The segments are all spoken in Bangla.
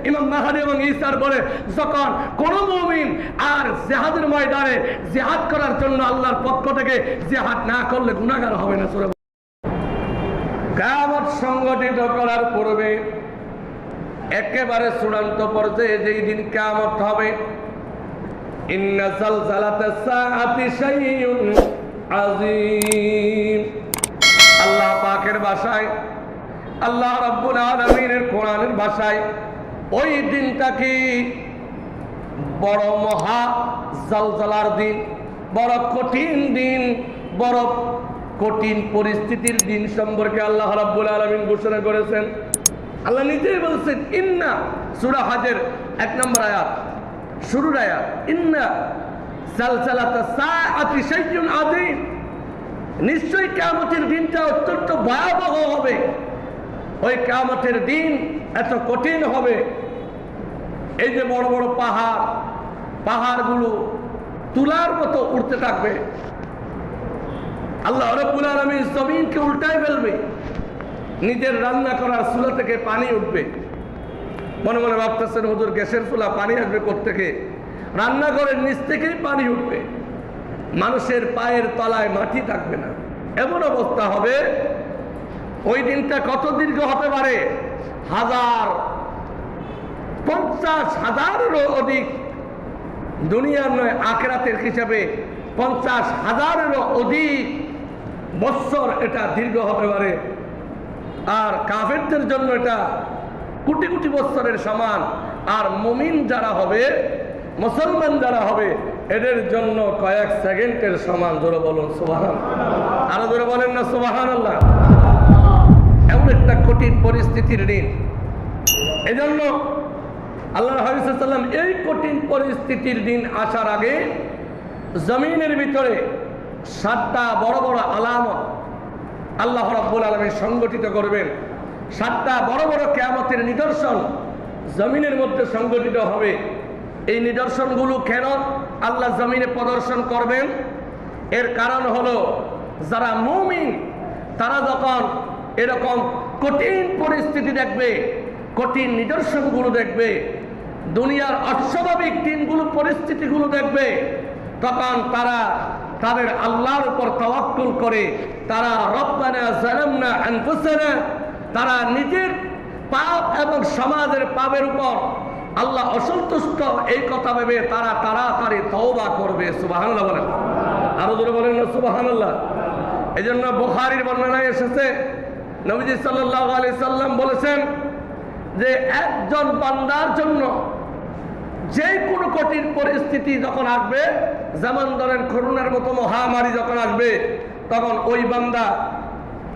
ইমাম মাহদী এবং ঈসার বলে যখন কোন মুমিন আর জিহাদের ময়দানে জিহাদ করার জন্য আল্লাহর পক্ষ থেকে জিহাদ না করলে গুনাহগার হবে না। সূরা কিয়ামত সংগঠিত করার পূর্বে একেবারে চূড়ান্ত পর্যায়ে যেই দিন কিয়ামত হবে, ইন্না জালজালাতাস সাআতি শাইউন আযীম। আল্লাহ পাকের ভাষায়, আল্লাহ রাব্বুল আলামিনের কোরআনের ভাষায় ওই দিনটা কি বড় মহা জালজালার দিন, বড় কঠিন দিন, বড় কঠিন পরিস্থিতির দিন সম্পর্কে আল্লাহ রাব্বুল আলামিন ঘোষণা করেছেন। আল্লাহ নিজেই বলছেন, ইন্না, সূরা হজের 1 নম্বর আয়াত, শুরুর আয়াত, ইন্না জালজালাতাস সাআতি শাইউন আযীম। নিশ্চয়ই কিয়ামতের দিনটা অত্যন্ত ভয়াবহ হবে। ওই কিয়ামতের দিন এত কঠিন হবে, এই যে বড় বড় পাহাড়গুলো তুলার মতো উঠতে থাকবে। আল্লাহ রাব্বুল আলামিন জমিনকে উল্টায় ফেলবে, নিজের রান্না করার চুলা থেকে পানি উঠবে। মনে মনে ভাবতেছেন, হুজুর গ্যাসের চুলা, পানি আসবে কোত্থেকে? রান্নাঘরের নিচ থেকেই পানি উঠবে। মানুষের পায়ের তলায় মাটি থাকবে না, এমন অবস্থা হবে। ওই দিনটা কত দীর্ঘ হতে পারে? 50,000-এরও অধিক, দুনিয়ার নয় আখিরাতের হিসাবে 50,000-এরও অধিক বৎসর এটা দীর্ঘ হতে পারে। আর কাফেরদের জন্য এটা কোটি কোটি বৎসরের সমান। আর মুমিন যারা হবে, মুসলমান যারা হবে, এদের জন্য কয়েক সেকেন্ডের সমান। জোরে বলুন সুবহানাল্লাহ, আরো জোরে বলেন না সুবহানাল্লাহ। এমন একটা কঠিন পরিস্থিতির দিন। এজন্য আল্লাহর হাবিব সাল্লাল্লাহু আলাইহি ওয়াসাল্লাম এই কঠিন পরিস্থিতির দিন আসার আগে জমিনের ভিতরে 7টা বড় বড় আলামত আল্লাহ রাব্বুল আলামিন সংগঠিত করবেন। 7টা বড় বড় কিয়ামতের নিদর্শন জমিনের মধ্যে সংগঠিত হবে। এই নিদর্শনগুলো কেন আল্লাহ জমিনে প্রদর্শন করবেন? এর কারণ হলো, যারা মুমিন তারা যখন এরকম কঠিন পরিস্থিতি দেখবে, কঠিন নিদর্শনগুলো দেখবে, দুনিয়ার অস্বাভাবিক দিনগুলো, পরিস্থিতিগুলো দেখবে, তখন তারা তাদের আল্লাহর উপর তাওয়াক্কুল করে তারা রব্বানা যালামনা আনফুসানা, তারা নিজের পাপ এবং সমাজের পাপের উপর আল্লাহ অসন্তুষ্ট এই কথা ভেবে তারা তাড়াতাড়ি তওবা করবে। সুবহানাল্লাহ বলেন, আরো জোরে বলেন না সুবহানাল্লাহ। এই জন্য বুখারীর বর্ণনায় এসেছে, নবীজি সাল্লাল্লাহু আলাইহি সাল্লাম বলেছেন যে একজন বান্দার জন্য যে কোনো কঠিন পরিস্থিতি যখন আসবে, যেমন ধরেন করোনার মতো মহামারী যখন আসবে, তখন ওই বান্দা,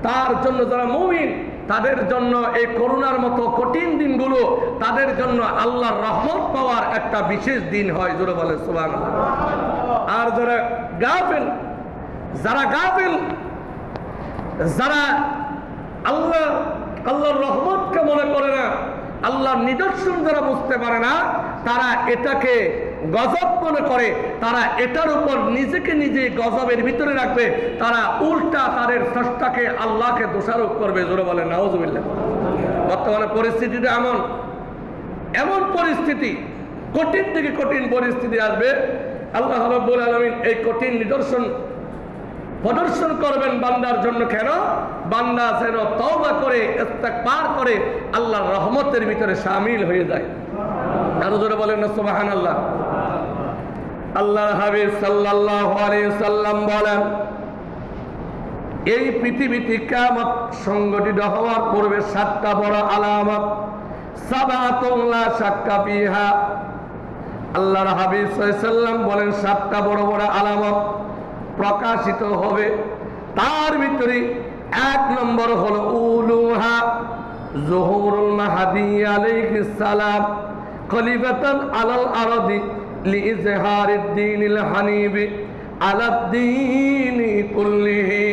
তার জন্য যারা মুমিন, তাদের জন্য এই করোনার মতো কঠিন দিনগুলো তাদের জন্য আল্লাহর রহমত পাওয়ার একটা বিশেষ দিন হয়। জোরে বলে সুবহানাল্লাহ। আর যারা গাফিল, যারা আল্লাহর রহমতকে মনে করে না, আল্লাহর নিদর্শন যারা বুঝতে পারে না, তারা এটাকে গজব মনে করে, তারা এটার উপর নিজেকে নিজে গজবের ভিতরে রাখবে, তারা উল্টা তাদের স্রষ্টাকে, আল্লাহকে দোষারোপ করবে। জোরে বলে নাউজুবিল্লাহ। বর্তমানে পরিস্থিতিটা এমন পরিস্থিতি, কঠিন থেকে কঠিন পরিস্থিতি আসবে। আল্লাহ রাব্বুল আলামিন এই কঠিন নিদর্শন প্রদর্শন করবেন বান্দার জন্য। কেন? বান্দা যেন তওবা করে, ইস্তিগফার করে আল্লাহর রহমতের ভিতরে শামিল হয়ে যায়। আরো জোরে বলেন না সুবহানাল্লাহ। আল্লাহর হাবিব সাল্লাল্লাহু আলাইহি সাল্লাম বলেন, এই পৃথিবীতে কিয়ামত সংগঠিত হওয়ার পূর্বে 7টা বড় আলামত, সাবাতুন লা শাক্কা ফিহা। আল্লাহর হাবিব সাল্লাল্লাহু আলাইহি সাল্লাম বলেন 7টা বড় বড় আলামত প্রকাশিত হবে। তার ভিতরে 1 নম্বর হলো উলুহা যুহুরুল মাহদী আলাইহিস সালাম খলিফাতান আলাল আরদি লিইজহারিদ দীনিল হানিফ আলাদ দীনি কুল্লিহি।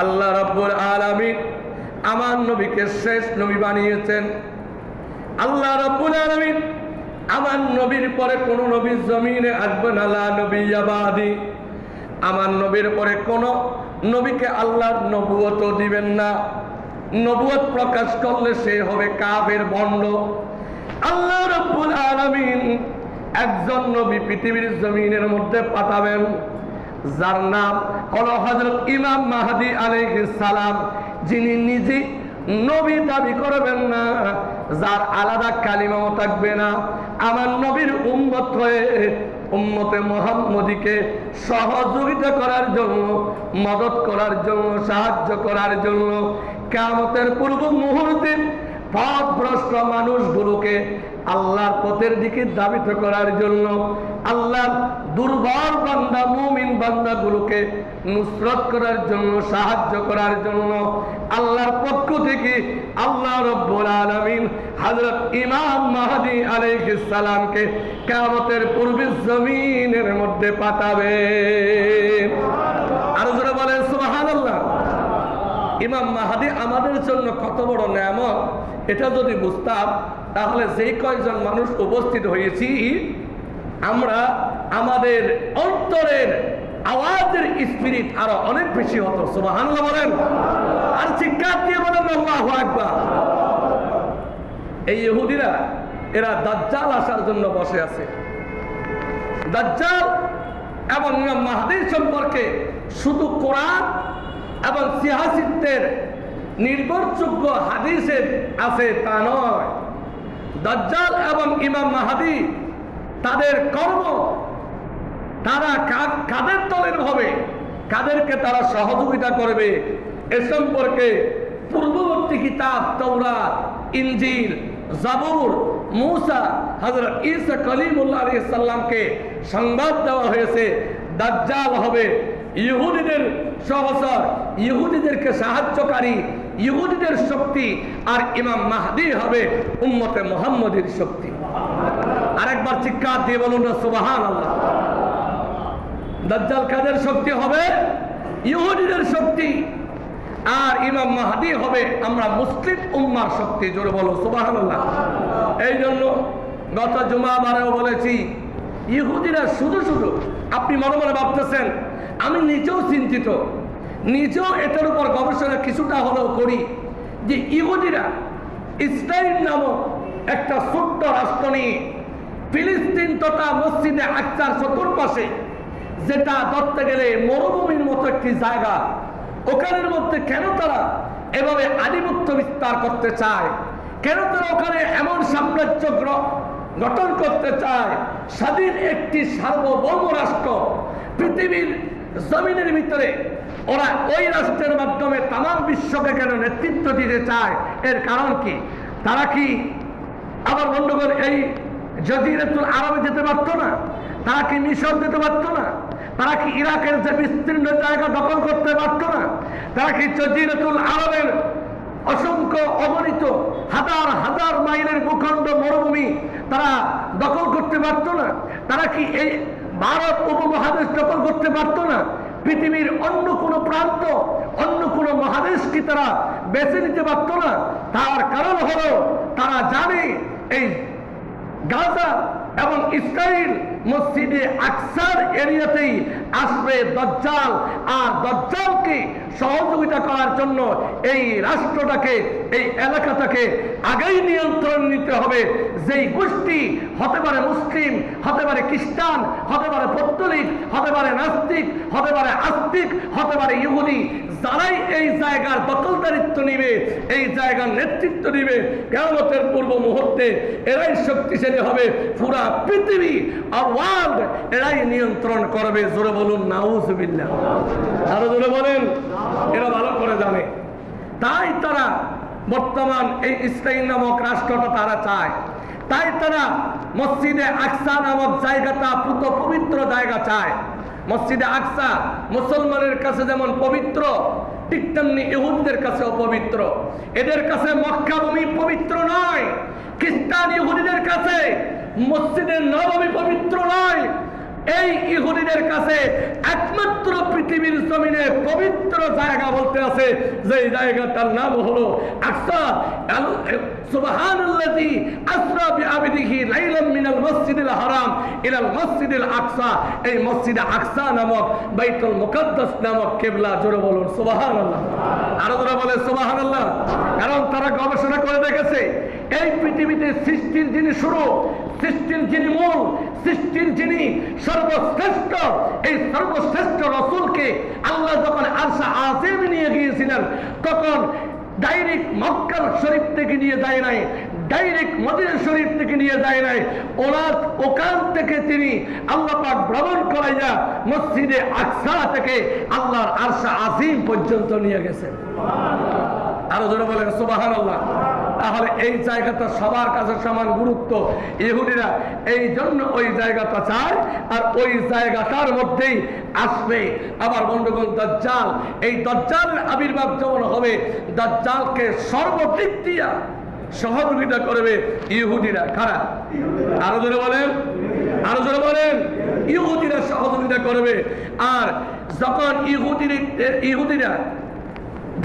আল্লাহ রাব্বুল আলামিন আমার নবীকে শেষ নবী বানিয়েছেন। আল্লাহ রাব্বুল আলামিন আমার নবীর পরে কোন নবী জমিনে আসবে না, লা নবিয়্যা বাদি। আমার নবীর পরে কোন নবীকে আল্লাহ নবুয়ত দিবেন না। নবুয়ত প্রকাশ করলে সে হবে কাফের, ভণ্ড। আল্লাহ রাব্বুল আলামিন একজন নবী পৃথিবীর জমিনের মধ্যে পাঠাবেন, যার নাম হলো হযরত ইমাম মাহদী আলাইহিস সালাম, যিনি নিজে নবী দাবি করবেন না, যার আলাদা কালিমাও থাকবে না। আমার নবীর উম্মত হয়ে উম্মতে মুহাম্মদীকে সহযোগিতা করার জন্য, মদত করার জন্য, সাহায্য করার জন্য, কিয়ামতের পূর্ব মুহূর্তে পথভ্রষ্ট মানুষগুলোকে আল্লাহর পথের দিকে ধাবিত করার জন্য, আল্লাহর দুর্বল বান্দা মুমিন বান্দাগুলোকে নুসরত করার জন্য, সাহায্য করার জন্য আল্লাহর পক্ষ থেকে আল্লাহ রাব্বুল আলামিন হযরত ইমাম মাহদী আলাইহিস সালামকে কিয়ামতের পূর্বে জমিনের মধ্যে পাঠাবেন। আর যারা বলেন সুবহানাল্লাহ। ইমাম মাহদী আমাদের জন্য কত বড় নেয়ামত, এটা যদি বুঝতাম তাহলে যেই কয়জন মানুষ উপস্থিত হয়েছি আমরা আমাদের অন্তরের আওয়াজের স্পিরিট আরো অনেক বেশি হতো। সুবহানাল্লাহ বলেন, আর চিৎকার দিয়ে বলেন আল্লাহু আকবার। এই ইহুদিরা এরা দাজ্জাল আসার জন্য বসে আছে। দাজ্জাল এবং ইমাম মাহদীর সম্পর্কে শুধু কোরআন এবং সিহাসিত্বের নির্ভরযোগ্য হাদিসে আছে তা নয়, দাজ্জাল এবং ইমাম মাহদী তাদের কর্ম, তারা কাদের দলের হবে, কাদেরকে তারা সহযোগিতা করবে, এ সম্পর্কে পূর্ববর্তী কিতাব তাওরাত, ইনজিল, জাবুর, মূসা, হযরত ঈসা কালিমুল্লাহ আলাইহিস সালামকে সংবাদ দেওয়া হয়েছে দাজ্জাল হবে ইহুদিদের সহচর, ইহুদিদেরকে সাহায্যকারী, ইহুদিদের শক্তি, আর ইমাম মাহদী হবে উম্মতে মুহাম্মদীর শক্তি। আরেকবার চিৎকার দিয়ে বলুন না সুবহানাল্লাহ। দাজ্জাল কাদের শক্তি হবে? ইহুদিদের শক্তি, আর ইমাম মাহদী হবে আমরা মুসলিম উম্মার শক্তি। জোরে বলো সুবহানাল্লাহ। এই জন্য গত জুমাবারেও বলেছি, ইহুদিরা শুধু শুধু, আপনি মনে মনে ভাবতেছেন, আমি নিজেও চিন্তিত, নিজেও এটার উপর গবেষণা কিছুটা হলেও করি, যে ইহুদিরা ইসরায়েল নামক একটা ছোট্ট রাষ্ট্র নিয়ে ফিলিস্তিন তথা মসজিদে আকসার চতুর্পাশে, যেটা ধরতে গেলে মরুভূমির মতো একটি জায়গা, ওখানের মধ্যে কেন তারা এভাবে আধিপত্য বিস্তার করতে চায়? কেন তারা ওখানে এমন সাম্রাজ্য গঠন করতে চায়? স্বাধীন একটি সার্বভৌম রাষ্ট্র পৃথিবীর জমিনের ভিতরে ওরা ওই রাষ্ট্রের মাধ্যমে তামাম বিশ্বকে কেন নেতৃত্ব দিতে চায়? এর কারণ কি? তারা কি আবার বন্ধুগণ এই জজিরাতুল আরবে যেতে পারতো না? তারা কি মিশর যেতে পারতো না? তারা কি ইরাকের যে বিস্তীর্ণ জায়গা দখল করতে পারতো না? তারা কি জজিরাতুল আরবের অসংখ্য অগণিত হাজার হাজার মাইলের ভূখণ্ড মরুভূমি তারা দখল করতে পারতো না? তারা কি এই ভারত উপমহাদেশ দখল করতে পারতো না? পৃথিবীর অন্য কোনো প্রান্ত, অন্য কোনো মহাদেশ কি তারা বেছে নিতে পারতো না? তার কারণ হলো তারা জানে এই গাজা এবং ইসরায়েল মসজিদে আকসার এরিয়াতেই আসবে দাজ্জাল, আর দাজ্জালকে সহযোগিতা করার জন্য এই রাষ্ট্রটাকে, এই এলাকাটাকে আগেই নিয়ন্ত্রণ নিতে হবে। যেই গোষ্ঠী হতে পারে মুসলিম, হতে পারে খ্রিস্টান, হতে পারে পৌত্তলিক, হতে পারে নাস্তিক, হতে পারে আস্তিক, হতে পারে ইহুদি, যারাই এই জায়গার দখলদারিত্ব নিবে, এই জায়গার নেতৃত্ব নিবে, কিয়ামতের পূর্ব মুহূর্তে এরাই শক্তিশালী হবে। পুরা পৃথিবী আর ওয়ার্ল্ড এরাই নিয়ন্ত্রণ করবে। জোরে বলুন নাউজুবিল্লাহ। আরো জোরে বলেন। এরা ভালো করে জানে, তাই তারা বর্তমান এই ইসরায়েল নামক রাষ্ট্রটা তারা চায়। তাই তারা মসজিদে আকসা নামক জায়গাটা পবিত্র জায়গা চায়। মসজিদে আকসা মুসলমানের কাছে যেমন পবিত্র, ঠিক তেমনি ইহুদিদের কাছেও পবিত্র। এদের কাছে মক্কা ভূমি পবিত্র নয়, খ্রিস্টান ইহুদিদের কাছে মসজিদের নববী পবিত্র নয়। এই ইহুদিদের কাছে একমাত্র পৃথিবীর জমিনে পবিত্র জায়গা বলতে আছে, যে জায়গাটার নাম হলো আকসা। সুবহানাল্লাযী আসরা বিআবদিহি বিয়াদিহি লাইলাম মিনাল মসজিদিল হারাম ইলাল মসজিদিল আকসা, এই মসজিদে আকসা নামক বাইতুল মুকাদ্দাস নামক কিবলা, জোরে বলুন সুবহানাল্লাহ। আরো জোরে বলে সুবহানাল্লাহ। কারণ তারা গবেষণা করে দেখেছে এই পৃথিবীতে সৃষ্টির যিনি শুরু, সৃষ্টির যিনি মূল, সৃষ্টির যিনি সর্বশ্রেষ্ঠ, এই সর্বশ্রেষ্ঠ রাসূলকে আল্লাহ যখন আরশে আজিম নিয়ে গিয়েছিলেন তখন ডাইরেক্ট মক্কা শরীফ থেকে নিয়ে যায় নাই, ডাইরেক্ট মদিনা শরীফ থেকে নিয়ে যায় নাই, ওখান থেকে তিনি আল্লাহ পাক ভ্রমণ করাইয়া মসজিদে আকসা থেকে আল্লাহর আরশে আজিম পর্যন্ত নিয়ে গেছেন। আরো জোরে বলেন সুবহানাল্লাহ। তাহলে এই জায়গাটা সবার কাছে সমান গুরুত্ব। ইহুদিরা এই জন্য ওই জায়গাটা চায়, আর ওই জায়গাটার মধ্যেই আসবে আবার বন্ধুগণ দাজ্জাল। এই দাজ্জালের আবির্ভাব যখন হবে, দাজ্জালকে সর্বদিক দিয়া সহযোগিতা করবে ইহুদিরা। কারা? আরো জোরে বলেন, আরো জোরে বলেন। ইহুদিরা সহযোগিতা করবে। আর যখন ইহুদিরা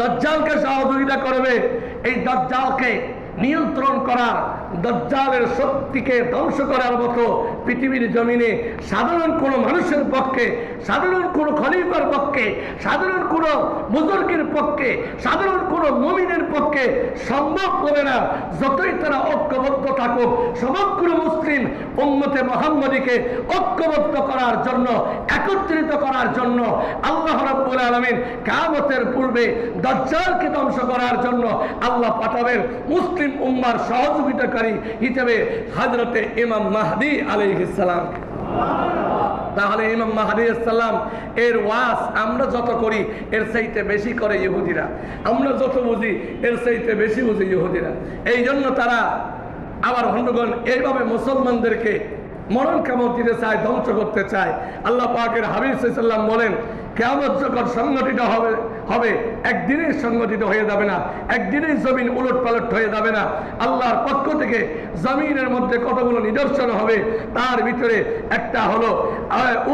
দাজ্জালকে সহযোগিতা করবে, এই দাজ্জালকে নিয়ন্ত্রণ করার, দাজ্জালের শক্তিকে ধ্বংস করার মতো পৃথিবীর জমিনে সাধারণ কোনো মানুষের পক্ষে, সাধারণ কোনো খলিফার পক্ষে, সাধারণ কোনো বুজুর্গের পক্ষে, সাধারণ কোনো মুমিনের পক্ষে সম্ভব হবে না। যতই তারা ঐক্যবদ্ধ থাকুক, সমগ্র মুসলিম উম্মতে মুহাম্মদীকে ঐক্যবদ্ধ করার জন্য, একত্রিত করার জন্য আল্লাহ রাব্বুল আলামিন কিয়ামতের পূর্বে দাজ্জালকে ধ্বংস করার জন্য আল্লাহ পাঠাবেন মুসলিম উম্মার সহযোগিতাকারী হিসেবে হযরতে ইমাম মাহদী আলাইহিস সালাম। তাহলে ইমাম মাহদী আলাইহিস সালাম এর ওয়াজ আমরা যত করি এর চাইতে বেশি করে ইহুদিরা, আমরা যত বুঝি এর চাইতে বেশি বুঝি ইহুদিরা। এই জন্য তারা আবার বন্ধুগণ এইভাবে মুসলমানদেরকে মরণ কামড় দিতে চায়, ধ্বংস করতে চায়। আল্লাহ পাকের হাবিব সাল্লাল্লাহু আলাইহি ওয়াসাল্লাম বলেন কিয়ামত যখন সংগঠিত হবে একদিনেই সংগঠিত হয়ে যাবে না, একদিনেই জমিন উলট পালট হয়ে যাবে না। আল্লাহর পক্ষ থেকে জমিনের মধ্যে কতগুলো নিদর্শন হবে, তার ভিতরে একটা হলো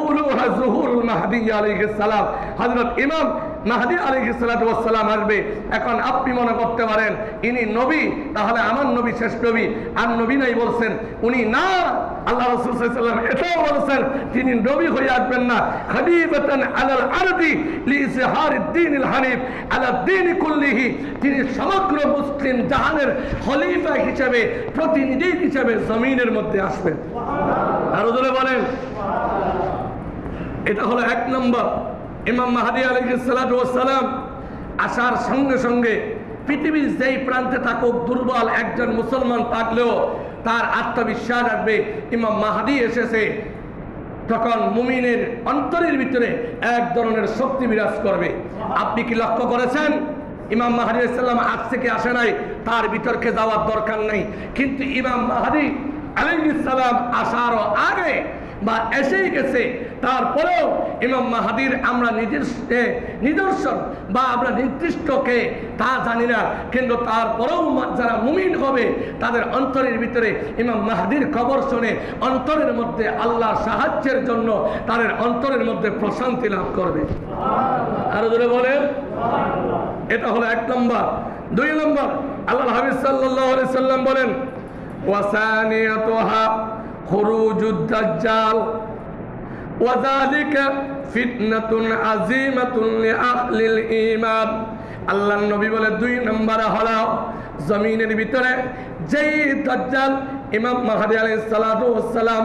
উলুহা যুহুরুল মাহদী আলাইহিস সালাম। হযরত ইমাম মাহদী আলাইহিস সালাতু ওয়াস সালাম আসবে। এখন আপনি মনে করতে পারেন ইনি নবী, তাহলে আমার নবী শেষ নবী, আর নবী নাই বলছেন উনি না। আল্লাহ রাসূল সাল্লাল্লাহু আলাইহি ওয়াসাল্লাম এটাও বলেছেন তিনি নবী হয়ে আসবেন না, খলিফাতান আলাল আরদি লিইজহারিদ দ্বীনিল হানিফ আলা দ্বীনি কুল্লিহি, তিনি সমগ্র মুসলিম জাহানের খলিফা হিসেবে, প্রতিনিধি হিসেবে জমিনের মধ্যে আসবেন। আরো জোরে বলেন। এটা হলো এক নম্বর। ইমাম মাহদী আলাইহিস সালাতু ওয়াস সালাম আসার সঙ্গে সঙ্গে পৃথিবীর যেই প্রান্তে থাকুক দুর্বল একজন মুসলমান থাকলেও তার আত্মবিশ্বাস আসবে ইমাম মাহদী এসেছে। তখন মুমিনের অন্তরের ভিতরে এক ধরনের শক্তি বিরাজ করবে। আপনি কি লক্ষ্য করেছেন ইমাম মাহদী আলাইহিস সালাম আসছে কি আসে নাই, তার বিতর্কে যাওয়ার দরকার নেই। কিন্তু ইমাম মাহদী আলাইহিস সালাম আসারও আগে বা এসেই গেছে, তারপরেও ইমাম মাহদীর আমরা নিদর্শন বা আমরা নির্দিষ্টকে তা জানি না, কিন্তু তারপরেও যারা মুমিন হবে তাদের অন্তরের ভিতরে ইমাম মাহদীর খবর শুনে অন্তরের মধ্যে আল্লাহর সাহায্যের জন্য তাদের অন্তরের মধ্যে প্রশান্তি লাভ করবে। আরো জোরে বলেন। এটা হলো এক নম্বর। দুই নম্বর, আল্লাহর হাবিব সাল্লাল্লাহু আলাইহি সাল্লাম বলেন ওয়াসানিয়াতুহা খুরুজুদ দাজ্জাল ওয়া যালিকা ফিতনাতুন আযীমাতুন লিআহলিল ঈমান। আল্লাহর নবী বলে দুই নম্বরে হলো জমিনের ভিতরে যেই দাজ্জাল ইমাম মাহদী আলাইহিস সালাতু ওয়াস সালাম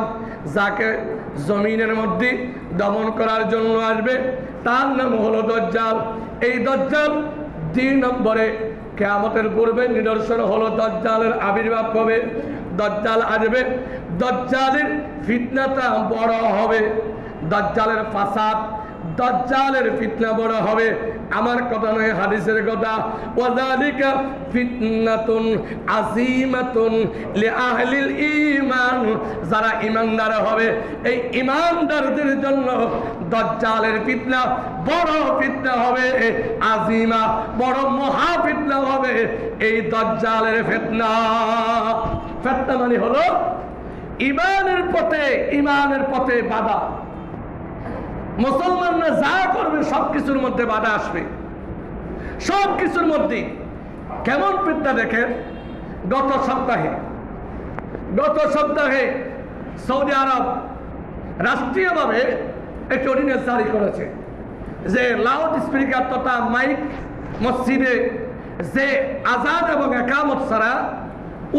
যাকে জমিনের মধ্যে দমন করার জন্য আসবে তার নাম হলো দাজ্জাল। এই দাজ্জাল দুই নম্বরে কিয়ামতের পূর্বে নিদর্শন হলো দাজ্জালের আবির্ভাব হবে, দাজ্জাল আসবে, দাজ্জালের ফিতনাটা বড় হবে, দাজ্জালের ফাসাদ, দাজ্জালের ফিতনা বড় হবে। আমার কথা নয়, হাদিসের কথা। ওয়াযালিকা ফিতনাতুন আযীমাতুন লিআহলিল ঈমান, যারা ঈমানদার হবে এই ঈমানদারদের জন্য দাজ্জালের ফিতনা বড় ফিতনা হবে, আযীমা বড় মহা ফিতনা হবে এই দাজ্জালের ফিতনা। ফিতনা মানে হলো ঈমানের পথে বাধা। মুসলমানরা যা করবে সবকিছুর মধ্যে বাধা আসবে, সবকিছুর মধ্যে। কেমন ফিতনা দেখেন, গত সপ্তাহে গত সপ্তাহে সৌদি আরব রাষ্ট্রীয়ভাবে একটি অর্ডিন্যান্স জারি করেছে যে লাউড স্পিকার তথা মাইক মসজিদে যে আযান এবং একামত ছাড়া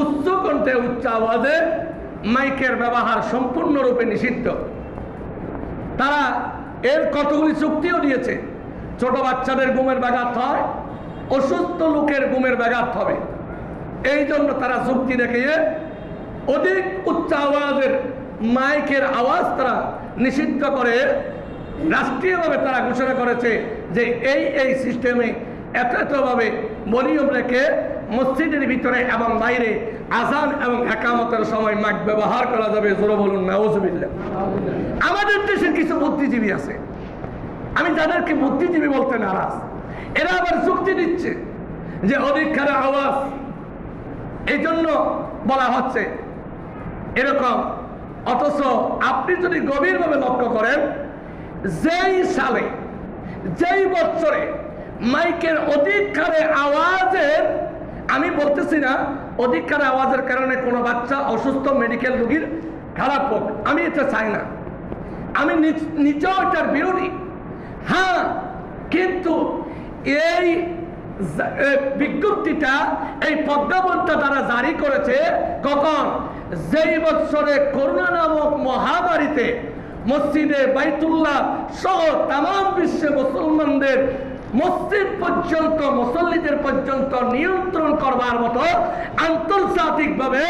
উচ্চ কণ্ঠে উচ্চ আওয়াজে মাইকের ব্যবহার সম্পূর্ণরূপে নিষিদ্ধ। তারা এর কতগুলি চুক্তিও দিয়েছে। ছোট বাচ্চাদের ঘুমের ব্যাঘাত হয়, অসুস্থ লোকের ঘুমের ব্যাঘাত হবে, এই জন্য তারা চুক্তি দেখিয়ে অধিক উচ্চ আওয়াজের মাইকের আওয়াজ তারা নিষিদ্ধ করে রাষ্ট্রীয়ভাবে তারা ঘোষণা করেছে যে এই সিস্টেমে এতভাবে নিয়ম রেখে মসজিদের ভিতরে এবং বাইরে আযান এবং একামতের সময় মাইক ব্যবহার করা যাবে। জোরে বলুন নাউজুবিল্লাহ। আমাদের দেশের কিছু বুদ্ধিজীবী আছে, আমি যাদেরকে বুদ্ধিজীবী বলতে নারাজ, এরা আবার যুক্তি দিচ্ছে যে অধিক খারাপ আওয়াজ এই জন্য বলা হচ্ছে এরকম। অথচ আপনি যদি গভীরভাবে লক্ষ্য করেন, যেই সালে যেই বছরে মাইকের অধিক খারে আওয়াজের, আমি বলতেছি না অধিক খারে আওয়াজের কারণে কোনো বাচ্চা অসুস্থ মেডিকেল রোগীর খারাপ হোক, আমি এটা চাই না, আমি নিজেও এটার বিরোধী। হ্যাঁ, কিন্তু এই বিজ্ঞপ্তিটা, এই প্রজ্ঞাপনটা তারা জারি করেছে কখন? যেই বছরে করোনা নামক মহামারীতে মসজিদে বাইতুল্লাহ সহ তাম বিশ্বে মুসলমানদের মসজিদ পর্যন্ত, মুসল্লিদের পর্যন্ত নিয়ন্ত্রণ করবার মতো আন্তর্জাতিকভাবে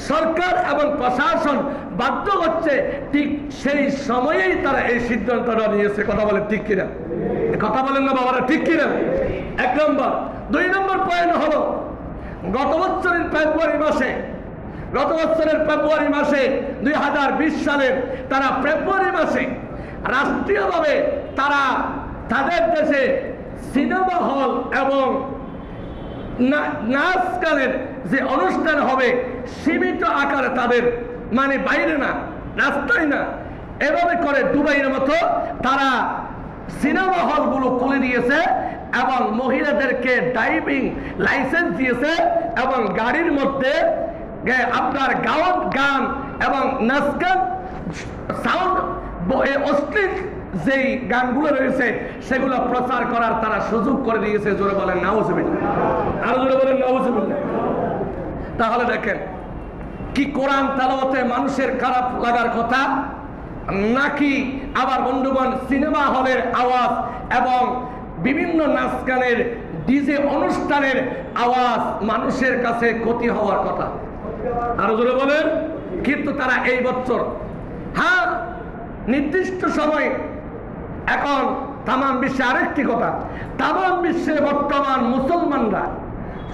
সরকার এবং প্রশাসন বাধ্য হচ্ছে, ঠিক সেই সময়েই তারা এই সিদ্ধান্তটা নিয়েছে। কথা বলেন ঠিক কিনা? কথা বলেন না বাবারা, ঠিক কিনা? এক নম্বর। দুই নম্বর পয়েন্ট হলো, গত বছরের ফেব্রুয়ারি মাসে 2020 সালের তারা ফেব্রুয়ারি মাসে রাষ্ট্রীয়ভাবে তারা তাদের দেশে সিনেমা হল এবং নাচ গানের যে অনুষ্ঠান হবে সীমিত আকারে, তাদের মানে বাইরে না, রাস্তায় না, এভাবে করে দুবাইয়ের মতো তারা সিনেমা হলগুলো খুলে দিয়েছে এবং মহিলাদেরকে ড্রাইভিং লাইসেন্স দিয়েছে এবং গাড়ির মধ্যে আপনার গান এবং নাচ গান সাউন্ড অশ্লীল যেই গানগুলো রয়েছে সেগুলো প্রচার করার তারা সুযোগ করে দিয়েছে। জোরে বলেন নাউজুবিল্লাহ, আরো জোরে বলেন নাউজুবিল্লাহ। তাহলে দেখেন কি কোরআন তেলাওয়াতে মানুষের খারাপ লাগার কথা, নাকি আবার বন্ধুগণ সিনেমা হলের আওয়াজ এবং বিভিন্ন নাচ গানের ডিজে অনুষ্ঠানের আওয়াজ মানুষের কাছে ক্ষতি হওয়ার কথা? আরো জোরে বলেন। কিন্তু তারা এই বছর, হ্যাঁ, নির্দিষ্ট সময়, এখন তাম বিশ্বে আরেকটি কথা, তাম বিশ্বে বর্তমান মুসলমানরা,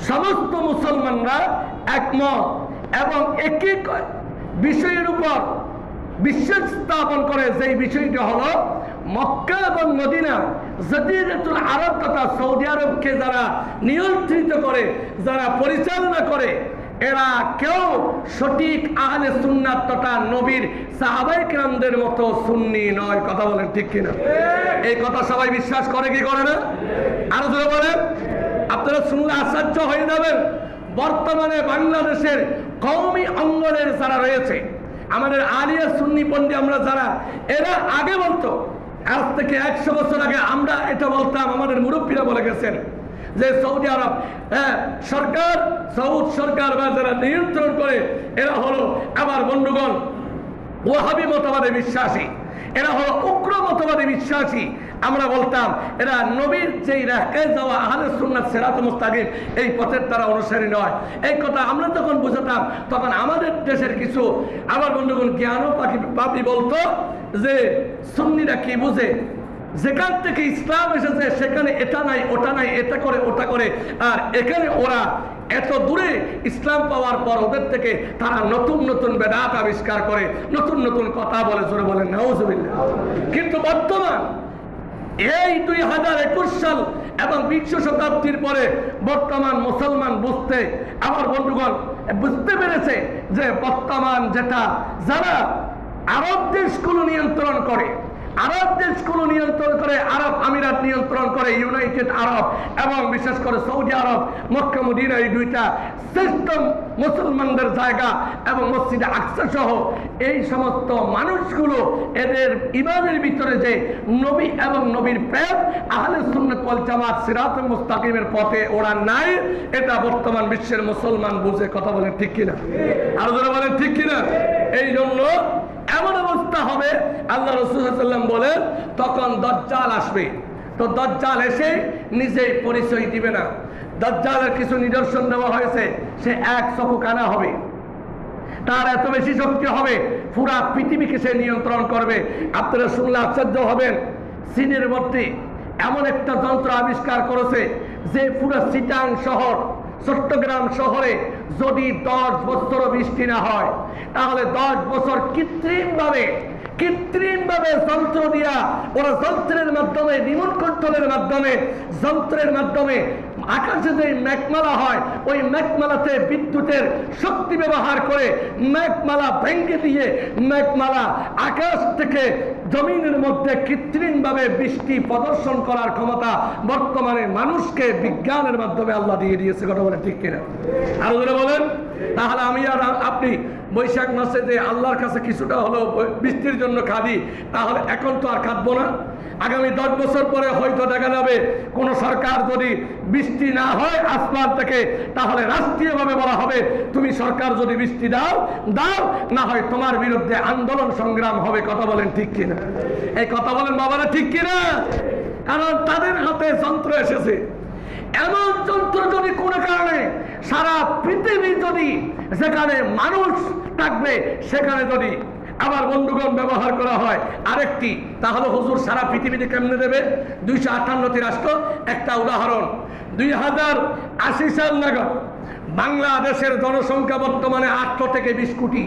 সমস্ত মুসলমানরা একমত এবং একই বিষয়ের উপর বিশ্বাস স্থাপন করে, যেই বিষয়টি হলো মক্কা এবং মদিনা, জাজিরাতুল আরব তথা সৌদি আরবকে যারা নিয়ন্ত্রিত করে, যারা পরিচালনা করে, এরা কেউ সঠিক আহলে সুন্নাত তথা নবীর সাহাবায়ে কেরামদের মতো সুন্নি নয়। কথা বলেন ঠিক কিনা? এই কথা সবাই বিশ্বাস করে কি করে না? আরো জোরে বলেন। আপনারা শুনলে আশ্চর্য হয়ে যাবেন, বর্তমানে বাংলাদেশের কওমি অঙ্গনের যারা রয়েছে, আমাদের আলিয়া সুন্নি পন্ডি আমরা যারা, এরা আগে বলতো, আজ থেকে 100 বছর আগে আমরা এটা বলতাম, আমাদের মুরব্বীরা বলে গেছেন যে সৌদি আরব সরকার বা যারা নিয়ন্ত্রণ করে এরা হলো আবার বন্ধুগণ ওয়াহাবি মতবাদে বিশ্বাসী, এরা হলো উগ্র মতবাদে বিশ্বাসী। আমরা বলতাম এরা নবীর যেই রাস্তায় যাওয়া আহলে সুন্নাত সিরাত মুস্তাকিম এই পথের তারা অনুসারী নয়। এই কথা আমরা যখন বুঝতাম, তখন আমাদের দেশের কিছু আবার বন্ধুগণ জ্ঞানও পাপি বলতো যে সুন্নিরা কি বুঝে, যেখান থেকে ইসলাম এসেছে সেখানে এটা নাই, ওটা নাই, এটা করে ওটা করে, আর এখানে ওরা এত দূরে ইসলাম পাওয়ার পর ওদের থেকে তারা নতুন নতুন বেদাত আবিষ্কার করে, নতুন নতুন কথা বলে। জোরে বলেন নাউজুবিল্লাহ। কিন্তু বর্তমান এই 2021 সাল এবং 20 শতাব্দীর পরে বর্তমান মুসলমান আমার বন্ধুগণ বুঝতে পেরেছে যে বর্তমান যেটা যারা আরব দেশগুলো নিয়ন্ত্রণ করে, আরব দেশগুলো নিয়ন্ত্রণ করে, আরব আমিরাত নিয়ন্ত্রণ করে, ইউনাইটেড আরব এবং বিশেষ করে সৌদি আরব, মক্কা মদিনা, এই দুইটা শ্রেষ্ঠ মুসলমানদের জায়গা এবং মসজিদে আকসা সহ এই সমস্ত মানুষগুলো এদের ইমানের ভিতরে যে নবী এবং নবীর প্রেম, আহলে সুন্নাত ওয়াল জামাত সিরাতুল মুস্তাকিমের পথে ওরা নাই, এটা বর্তমান বিশ্বের মুসলমান বুঝে। কথা বলেন ঠিক কিনা? আর যারা বলেন ঠিক কিনা? এই জন্য এমন অবস্থা হবে, আল্লাহ রাসূল সাল্লাল্লাহু আলাইহি ওয়াসাল্লাম বলেন তখন দাজ্জাল আসবে। তো দাজ্জাল এসে নিজেই পরিচয় দিবে না। দাজ্জালের কিছু নিদর্শন দেওয়া হয়েছে, সে এক চক্ষুখানা হবে, তার এত বেশি শক্তি হবে, পুরা পৃথিবীকে সে নিয়ন্ত্রণ করবে। আপনারা শুনলে আশ্চর্য হবেন, চীনের মধ্যে এমন একটা যন্ত্র আবিষ্কার করেছে যে পুরো চিটাং শহর, চট্টগ্রাম শহরে যদি 10 বছর বৃষ্টি না হয় তাহলে 10 বছর কৃত্রিমভাবে যন্ত্র দিয়া ওরা যন্ত্রের মাধ্যমে, রিমোট কন্ট্রোলের মাধ্যমে, যন্ত্রের মাধ্যমে আকাশে যে মেঘমালা হয় ওই মেঘমালাতে বিদ্যুতের শক্তি ব্যবহার করে মেঘমালা ভেঙে দিয়ে মেঘমালা আকাশ থেকে জমিনের মধ্যে কৃত্রিমভাবে বৃষ্টি প্রদর্শন করার ক্ষমতা বর্তমানে মানুষকে বিজ্ঞানের মাধ্যমে আল্লাহ দিয়ে দিয়েছে। কথা বলে ঠিক কিনা? আরো ধরে বলেন। তাহলে আমি আর আপনি বৈশাখ মাসে যে আল্লাহর কাছে কিছুটা হলো বৃষ্টির জন্য খাদি, তাহলে এখন তো আর খাটবো না। আগামী 10 বছর পরে হয়তো দেখা যাবে কোন সরকার যদি বৃষ্টি না হয় আসমান থেকে, তাহলে রাষ্ট্রীয়ভাবে বলা হবে তুমি সরকার যদি বৃষ্টি দাও, না হয় তোমার বিরুদ্ধে আন্দোলন সংগ্রাম হবে। কথা বলেন ঠিক কিনা? এই কথা বলেন বাবারা, ঠিক কিনা? কারণ তাদের হাতে যন্ত্র এসেছে। এমন যন্ত্র যদি কোনো কারণে সারা পৃথিবী যদি যেখানে মানুষ থাকবে সেখানে যদি আবার বন্ধুগণ ব্যবহার করা হয় আরেকটি, তাহলে হুজুর সারা পৃথিবীতে কেমনে দেবে? 258টি রাষ্ট্র। একটা উদাহরণ, 2080 সাল নাগাদ বাংলাদেশের জনসংখ্যা বর্তমানে 8 থেকে 20 কোটি।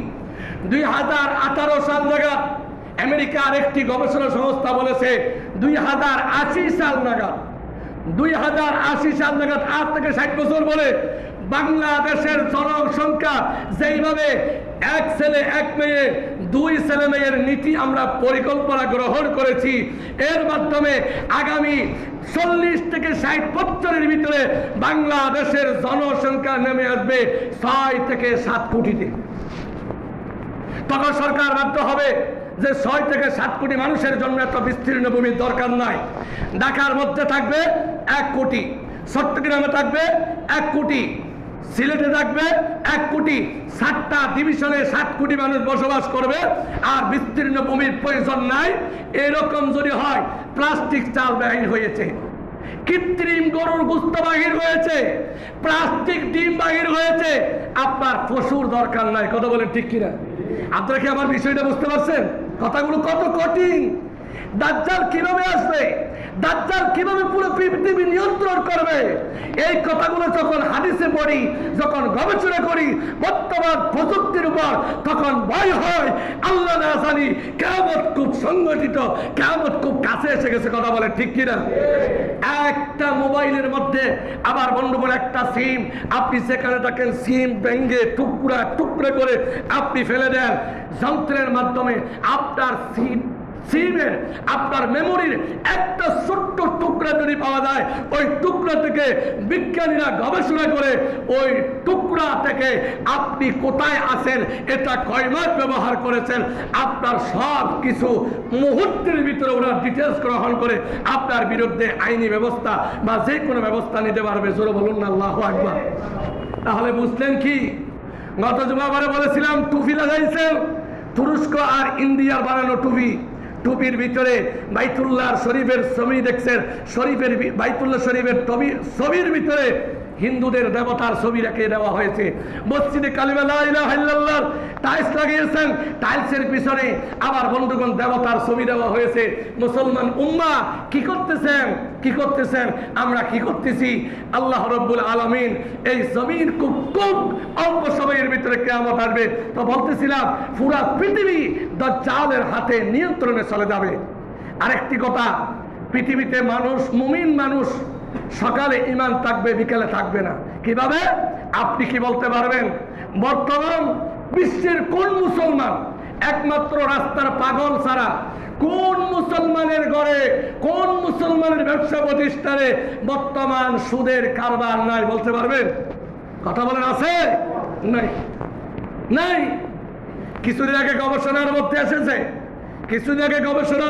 2018 সাল নাগাদ আমেরিকা আরেকটি গবেষণা সংস্থা বলেছে 2080 সাল নাগাদ 8 থেকে 60 বছর বলে বাংলাদেশের জনসংখ্যা যেইভাবে 1 ছেলে 1 মেয়ে 2 ছেলে মেয়ের নীতি আমরা পরিকল্পনা গ্রহণ করেছি, এর মাধ্যমে আগামী 40 থেকে 60 বছরের ভিতরে বাংলাদেশের জনসংখ্যা নেমে আসবে 6 থেকে 7 কোটিতে। তখন সরকার বাধ্য হবে যে 6 থেকে 7 কোটি মানুষের জন্য এত বিস্তীর্ণ ভূমির দরকার নাই। ঢাকার মধ্যে থাকবে 1 কোটি, চট্টগ্রামে থাকবে 1 কোটি, সিলেটে থাকবে 1 কোটি, 7টা ডিভিশনে 7 কোটি মানুষ বসবাস করবে, আর বিস্তীর্ণ ভূমির প্রয়োজন নাই। এরকম যদি হয়, প্লাস্টিক চাল বাহির হয়েছে, কৃত্রিম গরুর গোশত বাহির হয়েছে, প্লাস্টিক ডিম বাহির হয়েছে, আপনার পশুর দরকার নাই। কথা বলেন ঠিক কিনা? আপনারা কি আমার বিষয়টা বুঝতে পারছেন? কথাগুলো কত কঠিন। দাজ্জাল কিভাবে আসবে, দাজ্জাল কিভাবে পুরো পৃথিবী নিয়ন্ত্রণ করবে, এই কথাগুলো যখন হাদিসে পড়ি, যখন গবেষণা করি বর্তমান প্রযুক্তির উপর, তখন ভয় হয় আল্লাহ না জানি কিয়ামত খুব সংগঠিত, কিয়ামত খুব কাছে এসে গেছে। কথা বলে ঠিক কিনা? একটা মোবাইলের মধ্যে আবার বন্ধুগণ একটা সিম, আপনি যেখানে থাকেন সিম ভেঙে টুকরা টুকরা করে আপনি ফেলে দেন, যন্ত্রের মাধ্যমে আপনার সিমের, আপনার মেমোরির একটা ছোট্ট টুকরা যদি পাওয়া যায়, ওই টুকরা থেকে বিজ্ঞানীরা গবেষণা করে ওই টুকরা থেকে আপনি কোথায় আছেন, এটা কয় মাস ব্যবহার করেছেন, আপনার সব কিছু মুহূর্তের ভিতরে ওরা ডিটেলস গ্রহণ করে আপনার বিরুদ্ধে আইনি ব্যবস্থা বা যে কোনো ব্যবস্থা নিতে পারবে। জোরে বলুন না আল্লাহু আকবার। তাহলে বুঝলেন কি? গত জুমাবারে বলেছিলাম টুপি লাগাইছেন, তুরস্ক আর ইন্ডিয়ার বানানো টুপি, টুপির ভিতরে বাইতুল্লাহ শরীফের ছবি দেখছেন, শরীফের বাইতুল্লাহ শরীফের ছবির ভিতরে হিন্দুদের দেবতার ছবি রেখে দেওয়া হয়েছে। মসজিদে কালিমা লা ইলাহা ইল্লাল্লাহ টাইলস লাগিয়েছেন, টাইলসের পিছনে আবার বন্ধুগণ দেবতার ছবি দেওয়া হয়েছে। মুসলমান উম্মাহ কি করতেছেন? আমরা কি করতেছি? আল্লাহ রাব্বুল আলামিন এই জমিন খুব অল্প সময়ের ভিতরে কিয়ামত আসবে। তো বলতেছিলাম পুরা পৃথিবী দাজ্জালের হাতে নিয়ন্ত্রণে চলে যাবে। আরেকটি কথা, পৃথিবীতে মানুষ, মুমিন মানুষ সকালে ঈমান থাকবে, বিকেলে থাকবে না। কিভাবে? আপনি কি বলতে পারবেন বর্তমান বিশ্বের কোন মুসলমান একমাত্র রাস্তার পাগল ছাড়া কোন মুসলমানের ঘরে, কোন মুসলমানের ব্যবসা প্রতিষ্ঠানে বর্তমান সুদের কারবার নাই বলতে পারবেন? কথা বলেন, আছে? নাই, নাই। কিছুদিন আগে গবেষণার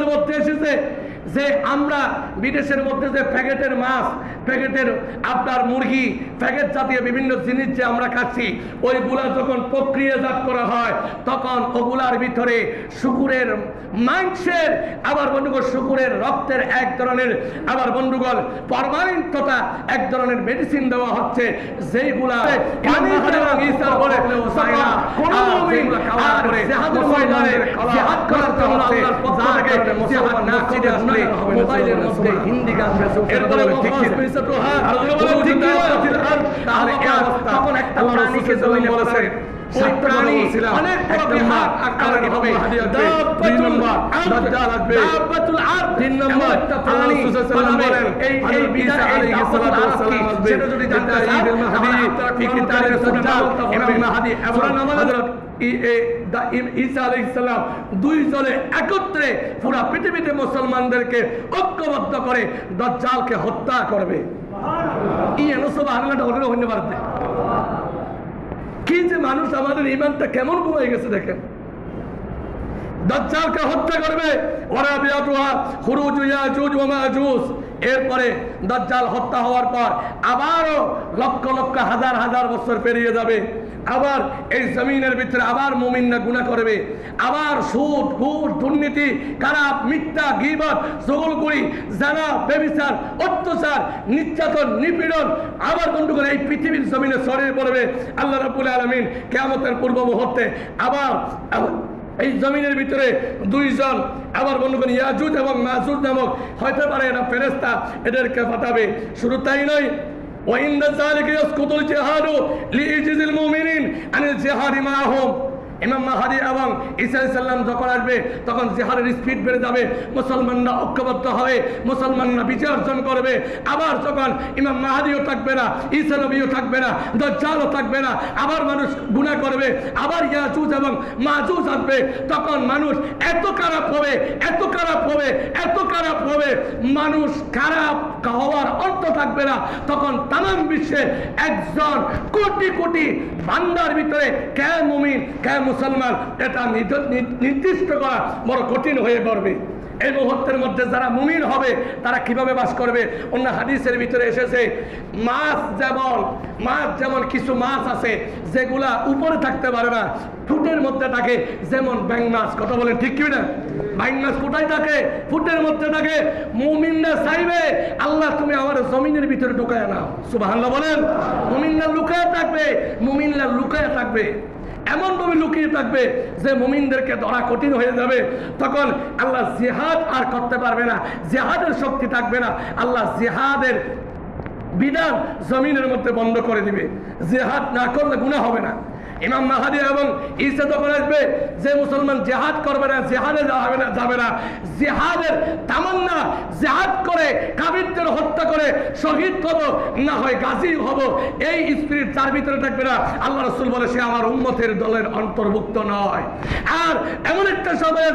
মধ্যে এসেছে যে আমরা বিদেশের মধ্যে যে প্যাকেটের মাছ, প্যাকেটের আপনার মুরগি, প্যাকেট জাতীয় বিভিন্ন জিনিস যে আমরা খাচ্ছি, ওইগুলা যখন প্রক্রিয়াজাত করা হয় তখন ওগুলার ভিতরে শুকুরের মাংসের, আবার বন্ধুগণ শুকুরের রক্তের এক ধরনের, আবার বন্ধুগণ ফরমালিন তথা এক ধরনের মেডিসিন দেওয়া হচ্ছে, যেইগুলা মোবাইলের মধ্যে হিন্দি গান তখন একটা প্রাণীকে জমিনে বলেছে, ওই প্রাণী অনেক বড় বিহাত আকারে হবে, দাব্বাতুল আরদ, তিন নম্বর একটা প্রাণী বলেন এই বিদা আলাইহিস সালাতু ওয়াসসালাম সেটা যদি জানতে চান আপনারা কি কিতাবের দাজ্জাল ইমাম মাহদী এবং হযরত ঈসা আলাইহিস সালাম দুইজনে একত্রে পুরা পৃথিবীতে মুসলমানদেরকে ঐক্যবদ্ধ করে দাজ্জালকে হত্যা করবে। সুবহানাল্লাহ হলো হইতে পারতে কি যে মানুষ, আমাদের ঈমানটা কেমন কমে গেছে দেখেন। দাজ্জালকে হত্যা করবে, ওয়ারাবিয়াতুহা খুরুজু ইয়াজুজ ওয়া মাজুজ। এরপরে দাজ্জাল হত্যা হওয়ার পর আবারও লক্ষ লক্ষ হাজার হাজার বছর পেরিয়ে যাবে, আবার এই জমিনের ভিতরে আবার মুমিনরা গুনাহ করবে, আবার সুদ, ঘুষ, দুর্নীতি, খারাপ, মিথ্যা, গীবত, জুলুমখুরি, জানা, ব্যভিচার, অত্যাচার, নির্যাতন, নিপীড়ন আবার বন্ধুগণ এই পৃথিবীর জমিনে ছড়িয়ে পড়বে। আল্লাহ রাব্বুল আলামিন কিয়ামতের পূর্ব মুহূর্তে আবার এই জমিনের ভিতরে দুইজন আবার বন্ধুগণ ইয়াজুজ এবং মাজুজ নামক হয়তো পারে এরা ফেরেশতা, এদেরকে পাঠাবে। শুধু তাই নয়, وإن ذلك يسقط الجهاد لإعجاز المؤمنين عن الجهاد معهم। ইমাম মাহদী এবং ঈসা আলাইহিস সালাম যখন আসবে তখন জিহাদের স্পিড বেড়ে যাবে, মুসলমানরা ঐক্যবদ্ধ হবে, মুসলমানরা বিজয় অর্জন করবে। আবার যখন ইমাম মাহদীও থাকবে না, ঈসা নবীও থাকবে না, দাজ্জালও থাকবে না, আবার মানুষ গুনাহ করবে, আবার ইয়াজুজ এবং মাজুজ আসবে, তখন মানুষ এত খারাপ হবে, এত খারাপ হবে, এত খারাপ হবে, মানুষ খারাপ হওয়ার অন্ত থাকবে না। তখন তামাম বিশ্বের একজন কোটি কোটি বান্দার ভিতরে কে মুমিন কে মুসলমান এটা নির্দিষ্ট করা বড় কঠিন হয়ে পড়বে। এই মুহূর্তের মধ্যে যারা মুমিন হবে তারা কিভাবে বাস করবে? অন্য হাদিসের ভিতরে এসেছে মাছ যেমন কিছু মাছ আছে যেগুলা উপরে থাকতে পারে না, ফুটের মধ্যে থাকে, যেমন ব্যাং মাছ। কথা বলেন ঠিক কি না? ব্যাং মাছ কোথায় থাকে? ফুটের মধ্যে থাকে। মুমিনরা চাইবে আল্লাহ তুমি আমার জমিনের ভিতরে ঢুকায় নাও। সুবহানাল্লাহ বলেন। মুমিনরা লুকায় থাকবে, এমন ভাবে লুকিয়ে থাকবে যে মুমিনদেরকে ধরা কঠিন হয়ে যাবে। তখন আল্লাহ জিহাদ আর করতে পারবে না, জিহাদের শক্তি থাকবে না। আল্লাহ জিহাদের বিধান জমিনের মধ্যে বন্ধ করে দিবে। জিহাদ না করলে গুনাহ হবে না। ইমাম মাহদী এবং ঈসা যখন আসবে, যে মুসলমান জিহাদ করবে না, জিহাদে যাবে না, জিহাদের তামান্না, জিহাদ করে কাফিরদের হত্যা করে শহীদ হব, না হয় গাজী হব, এই স্পিরিট তার ভিতরে থাকবে না। আল্লাহ রাসূল বলে সে আমার উম্মতের দলের অন্তর্ভুক্ত নয়। আর এমন একটা সময়